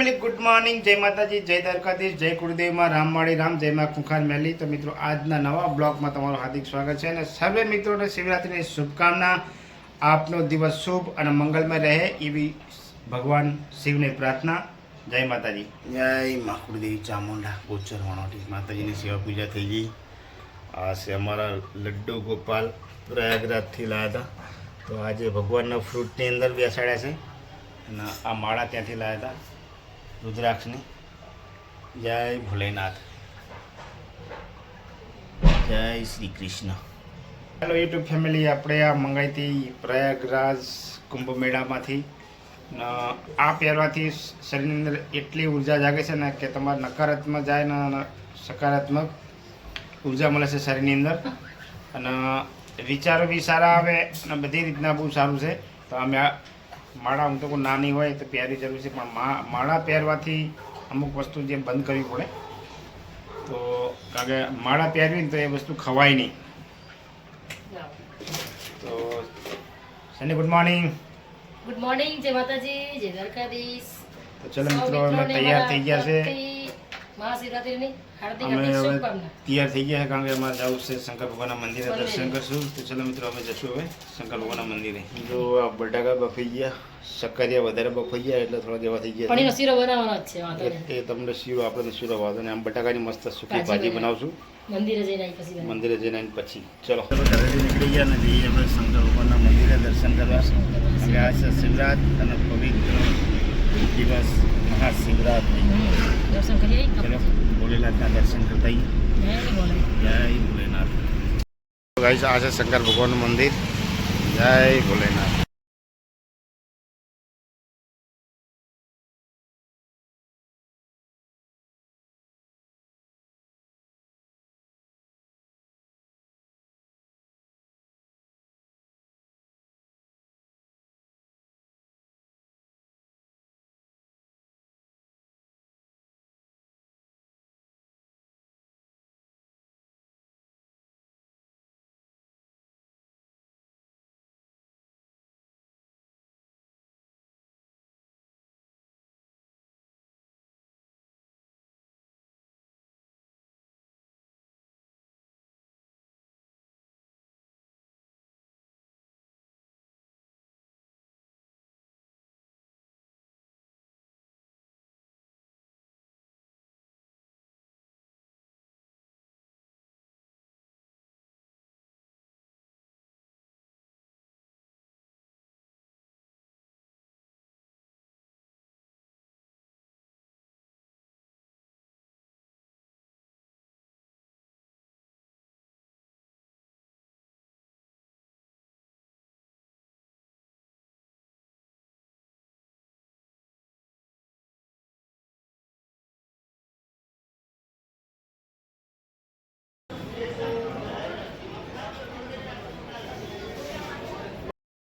Family good morning, જય માતાજી, જય દ્વારકાધીશ, જય કુળદેવમાં રામવાડી રામ, જય માં ખુખાર મેલી। તો મિત્રો આજના નવા બ્લોગમાં તમારું હાર્દિક સ્વાગત છે અને સર્વે મિત્રોને શિવરાત્રિની શુભકામના। આપનો દિવસ શુભ અને મંગલમય રહે એવી ભગવાન શિવને પ્રાર્થના। જય માતાજી, જય માં કુળદેવી ચામુંડા ગોચર વણોટી માતાજીની સેવા પૂજા થઈ ગઈ। આ છે અમારા લડ્ડુ ગોપાલ, પ્રયાગરાજથી લાવ્યા હતા। તો આજે ભગવાનના ફ્રૂટની અંદર બેસાડ્યા છે અને આ માળા ત્યાંથી લાવ્યા હતા રુદ્રાક્ષની। જય ભોલેનાથ, જય Shri Krishna. Hello YouTube family, આપણે આ મંગાવી હતી પ્રયાગરાજ કુંભ મેળામાંથી। આ પહેરવાથી શરીરની અંદર એટલી ઉર્જા જાગે છે ને કે તમારે નકારાત્મક જાય ને સકારાત્મક ઉર્જા મળે છે શરીરની અંદર અને વિચારો બી સારા આવે અને બધી રીતના બહુ સારું છે। તો અમે આ માળા હું તો કોઈ નાની હોય તો પહેરવી જરૂર છે, પણ માળા પહેરવાથી અમુક વસ્તુ જે બંધ કરવી પડે। તો કારણ કે માળા પહેરવી ને તો એ વસ્તુ ખવાય નહીં। તો Sunny good morning, good morning, જય માતાજી, જય દ્વારકાધીશ। તો ચલો મિત્રો અમે તૈયાર થઈ ગયા છે, મહાશિવરાત્રીની હાર્દિક અમે હાર્દિક હવે શુભકામના। તૈયાર થઈ ગયા છે કારણ કે અમારે જવું છે શંકર ભગવાનના મંદિરે દર્શન કરશું। તો ચલો મિત્રો અમે જશું હવે શંકર ભગવાનના મંદિરે। જો આ બટાકા બફાઈ ગયા, શક્કરિયા વધારે બફાઈ ગયા એટલે થોડા જેવા થઈ ગયા પણ એનો શીરો બનાવવાનો જ છે, વાંધો નહીં। એ તમને શીરો આપણે શીરો વાંધો ને આમ બટાકાની મસ્ત સૂકી ભાજી બનાવશું મંદિરે જઈને આવી પછી મંદિરે જઈને આવીને પછી। ચલો ઘરેથી નીકળી ગયા ને જઈએ આપણે શંકર ભગવાનના મંદિરે દર્શન કરવા। અને આ છે શિવરાત અને પવિત્ર દિવસ મહાશિવરાત્રી। દર્શન કરીએ। ચલો ભોલેનાથના દર્શન કરતા જય ભોલે, જય ભોલેનાથ। ગાઈસ આ છે શંકર ભગવાનનું મંદિર। જય ભોલેનાથ।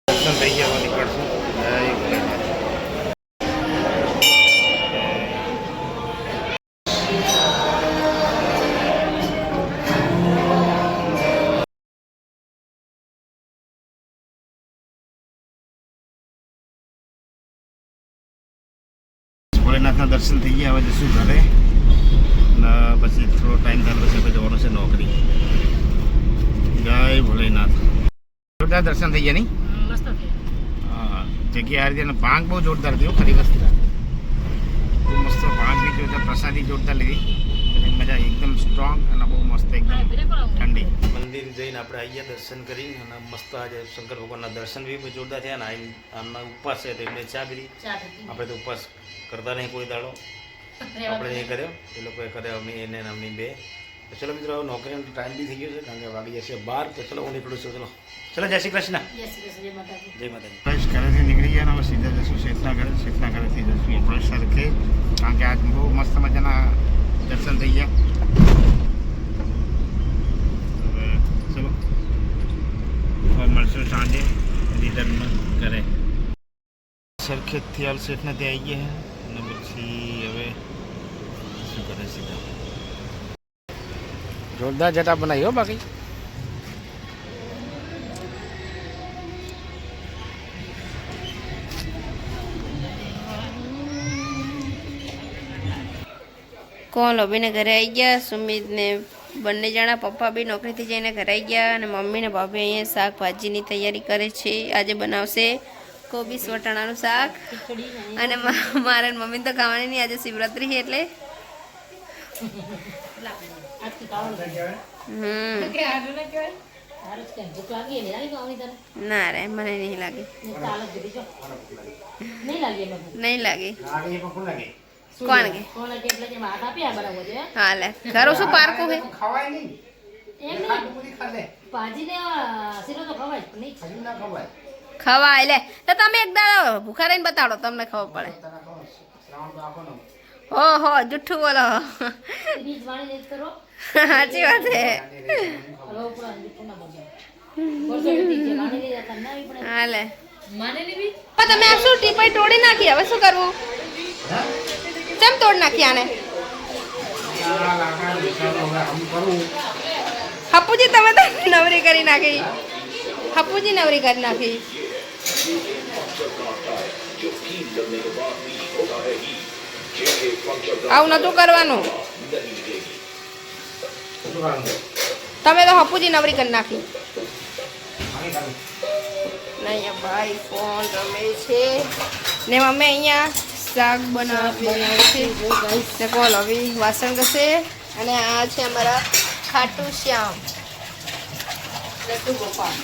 દર્શન થઈ ગયા નીકળશું। જય ભોલેનાથ। ભોલેનાથના દર્શન થઈ ગયા, હવે જશું ઘરે અને પછી થોડો ટાઈમ થાય પછી આપણે જવાનું છે નોકરી। જય ભોલેનાથ। જોરદાર દર્શન થઈ ગયા નહીં? મસ્ત થઈ હા, જગ્યા હારી અને ભાંગ બહુ જોરદાર થયો, ખરી વસ્તુ બહુ મસ્ત ભાંગ બી જોરદાર, પ્રસાદી જોરદાર લીધી, મજા એકદમ સ્ટ્રોંગ અને બહુ મસ્ત એકદમ ઠંડી। મંદિર જઈને આપણે આવી ગયા દર્શન કરી અને મસ્ત આજે શંકર ભગવાનના દર્શન બી જોરદાર થયા અને આમના ઉપવાસ છે તો એમને ચા પીધી। આપણે તો ઉપવાસ કરતા નહીં કોઈ દાડો, આપણે નહીં કર્યો, એ લોકોએ કર્યો, અમે એને અમની બે। તો ચલો મિત્રો હવે નોકરીનો ટાઈમ બી થઈ ગયો છે કારણ કે વાગી જશે 12। તો ચલો હું નીકળું છું। ચલો ચલો, જય શ્રી કૃષ્ણ, જય શ્રી કૃષ્ણ, જય માતાજી, જય માતાજી। બસ ઘરેથી નીકળી ગયા હવે સીધા જશું શેઠના ઘરે, શેઠના ઘરેથી જશું આપણે સરખે કારણ કે આજ બહુ મસ્ત મજાના દર્શન થઈ ગયા। હવે ચલો હવે મળશું સાંજે રિટર્ન ઘરે। સરખેજથી હાલ શેઠને ત્યાં આવી ગયા અને પછી હવે શું કરે સીધા જોરદાર જટા બનાવી હો બાકી। કોણ લોભીને ઘરે આવી ગયા, સુમિતને બંને જણા પપ્પા બી નોકરીથી જઈને ઘરે આવી ગયા અને મમ્મી ને ભાભી અહીંયા શાકભાજીની તૈયારી કરે છે. આજે બનાવશે કોબીસ વટાણાનું શાક ખીચડી ને અને મારા મમ્મી તો ખાવાની નહીં, આજે શિવરાત્રી છે એટલે. આજથી ખાવાનું. તારે જ કેમ ભૂખ લાગી એટલે લાગી ખાવાની તને? ના રે મને નહીં લાગે, ને ચાલે જ દીધી જો. નહીં લાગી એમાં ભૂખ. નહીં લાગે. લાગે એ પણ કોણ લાગે? શું કોણ લાગે? કે? કોણ લાગે એટલે જેમાં હાથ આપ્યા બરાબર છે. હા લે ખરું શું પારકું હે? ખવાય નહીં. એમ ખાટું નહીં. પૂરી ખા લે. ભાજીને શીરો તો ખવાય જ, પણ નહીં હજુ ના ખવાય. ખવાય લે તો તમે એક દાડો ભૂખા રહીને બતાડો, તમને ખબર પડે. તને કહું, શ્રાવણ તો આપો ને. ઓહો જુઠ્ઠું બોલો. બીજ વાળીને જ કરો. સાચી વાત છે. હવે ઉપરા જૂઠું ના બોલજો. બોલશો કે ઠીક છે, માની નહીં જતા, ના આવી પણ હા લે માને નહીં બી. પણ તમે આ શું ટીપાઈ તોડી નાખી, હવે શું કરવું? કેમ તોડ નાખી આને? આ લાકડા વિચારો હવે આમ કરું. હપુજી તમે તો નવરી કરી નાખી. હપુજી નવરી કરી નાખી. આવું નતું કરવાનું. શું કરવાનું? તમે તો હપુજી નવરી કરી નાખી. આની કરું. નહીં ભાઈ ફોન રમે છે ને મમ્મી અહીંયા શાક બનાવે છે ને કોણ હવે વાસણ ઘસે અને આ છે અમારા ખાટુ શ્યામ લડ્ડુ ગોપાલ.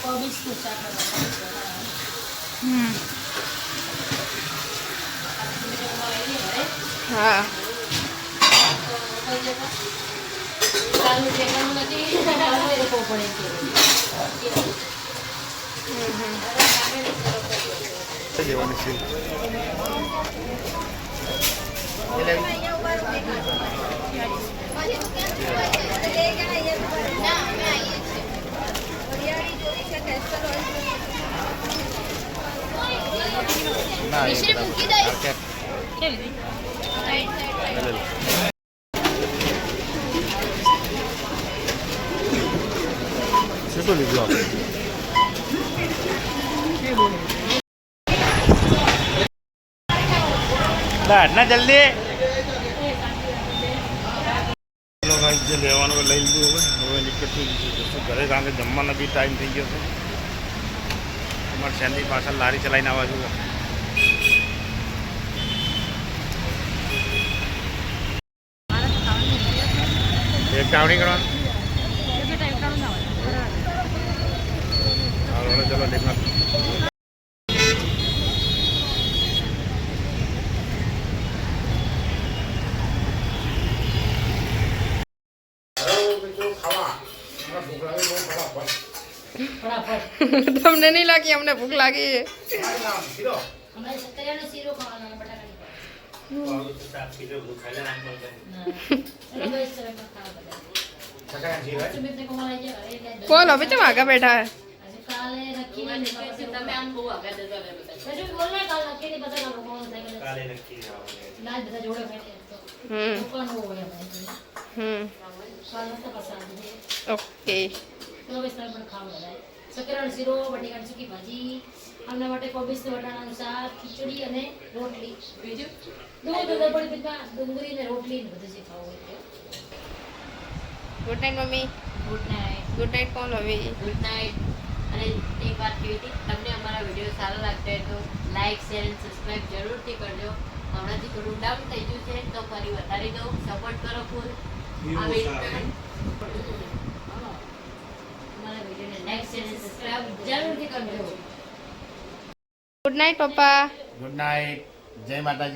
કોબીજનું શાક બનાવવાનું. હા કાલનું ઠેકાણું નથી, કાલનું એ લોકો પડે છે. ના જલ્દી જે લેવાનું લઈ લીધું. હવે નીકળતું જશું ઘરે, કારણ કે જમવાનો બી ટાઈમ થઈ ગયો છે. તમારે શેન્ડી પાછળ લારી ચલાવીને આવવા જુઓ. એક કાવડી કરવાનું. ચલો લેખના તમને નહીં લાગી? અમને ભૂખ લાગી. અમારે સત્તરિયાનો શીરો ખાવાનો અને બટાકાની ભાજી. ના. ચલો ભાઈ, સરસ ખાવા બધા. સુમિતને કોમળ આવી જાય, એટલે જ કોણ હવે ચમ આગળ બેઠા? આજે કાલે નક્કી નહીં. તમે આમ બહુ આગળ જતા રહે બધા. હજુ બોલ ને, કાલ નક્કી નહીં બધા લોકો કોણ થાય કે કાલે નક્કી ના જ બધા જોડે બેઠે તો હમ દુકાન હોય અમારી. કાલ નતા પસાર દીધી. ઓકે. તો હવે તમે પણ ખાવા બધા. સત્તરિયાનો શીરો, બટાકાની સૂકી ભાજી, આમના માટે કોબીજનું વટાણાનું શાક, ખીચડી અને રોટલી. બીજું દૂધ દળપડી પીધા, ડુંગળી ને રોટલી ને બધું જે ખાવું હોય તે. Good night mummy. Good night. Good night કોણ હવે? Good night. અને એક વાત કહી હતી, તમને અમારા વિડીયો સારા લાગતા હોય તો લાઈક શેર અને સબસ્ક્રાઈબ જરૂરથી કરજો. હમણાંથી થોડું ડાઉન થઈ ગયું છે તો ફરી વધારી દો, સપોર્ટ કરો ફૂલ. અમારા વિડીયોને લાઈક શેર અને સબસ્ક્રાઈબ જરૂરથી કરજો. ગુડ નાઇટ પપ્પા. Good night. જય માતાજી.